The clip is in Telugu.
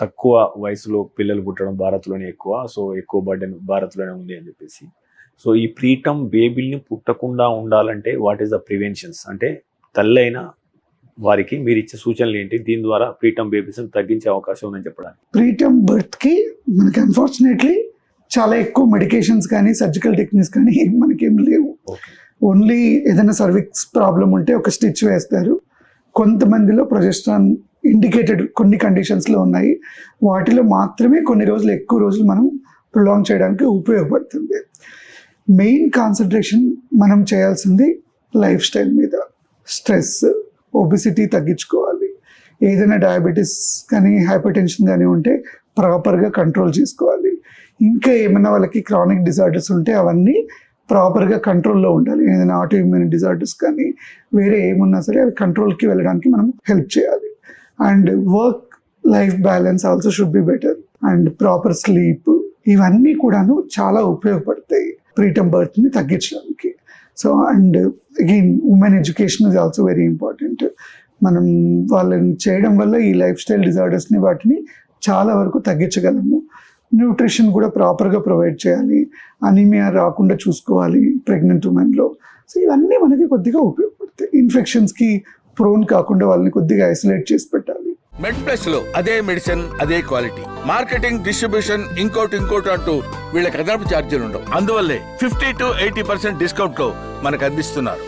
తక్కువ వయసులో పిల్లలు పుట్టడం భారత్లోనే ఎక్కువ. సో ఎక్కువ బర్డెన్ భారత్లోనే ఉంది అని చెప్పేసి. సో ఈ ప్రీటర్మ్ బేబీల్ని పుట్టకుండా ఉండాలంటే వాట్ ఈస్ ద ప్రివెన్షన్స్, అంటే తల్లైన వారికి మీరు ఇచ్చే సూచనలు ఏంటి, దీని ద్వారా ప్రీటర్మ్ బేబీస్ తగ్గించే అవకాశం ఉందని చెప్పడానికి? ప్రీటర్మ్ బర్త్కి మనకి అన్ఫార్చునేట్లీ చాలా ఎక్కువ మెడికేషన్స్ కానీ సర్జికల్ టెక్నిక్స్ కానీ మనకేం లేవు. ఓన్లీ ఏదైనా సర్విక్స్ ప్రాబ్లం ఉంటే ఒక స్టిచ్ వేస్తారు. కొంతమందిలో ప్రొజెస్ట్రాన్ ఇండికేటెడ్ కొన్ని కండిషన్స్లో ఉన్నాయి, వాటిలో మాత్రమే కొన్ని రోజులు ఎక్కువ రోజులు మనం ప్రొలాంగ్ చేయడానికి ఉపయోగపడుతుంది. మెయిన్ కాన్సన్ట్రేషన్ మనం చేయాల్సింది లైఫ్ స్టైల్ మీద. స్ట్రెస్, ఒబిసిటీ తగ్గించుకోవాలి. ఏదైనా డయాబెటీస్ కానీ హైపర్ టెన్షన్ కానీ ఉంటే ప్రాపర్గా కంట్రోల్ చేసుకోవాలి. ఇంకా ఏమైనా వాళ్ళకి క్రానిక్ డిజార్డర్స్ ఉంటే అవన్నీ ప్రాపర్గా కంట్రోల్లో ఉండాలి. ఏదైనా ఆటో ఇమ్యూన్ డిజార్డర్స్ కానీ వేరే ఏమున్నా సరే అవి కంట్రోల్కి వెళ్ళడానికి మనం హెల్ప్ చేయాలి. And work life balance also should be better. And proper sleep, ఇవన్నీ కూడాను చాలా ఉపయోగపడతాయి ప్రీటర్మ్ బర్త్ని తగ్గించడానికి. So and again women education is also very important. మనం వాళ్ళని చేయడం వల్ల ఈ లైఫ్ స్టైల్ డిజార్డర్స్ని వాటిని చాలా వరకు తగ్గించగలము. న్యూట్రిషన్ కూడా ప్రాపర్గా ప్రొవైడ్ చేయాలి. అనీమియా రాకుండా చూసుకోవాలి ప్రెగ్నెంట్ ఉమెన్లో. సో ఇవన్నీ మనకి కొద్దిగా ఉపయోగపడతాయి. ఇన్ఫెక్షన్స్కి ప్రోన్ కాకుండా వాళ్ళని కొద్దిగా ఐసోలేట్ చేసి పెట్టాలి. మెడ్ ప్లస్ లో అదే మెడిసిన్ అదే క్వాలిటీ, మార్కెటింగ్, డిస్ట్రిబ్యూషన్, ఇంకోటి అంటూ వీళ్ళకి అదనపు ఛార్జీలు ఉండవు. అందువల్లే 50 to 80% డిస్కౌంట్ లో మనకు అందిస్తున్నారు.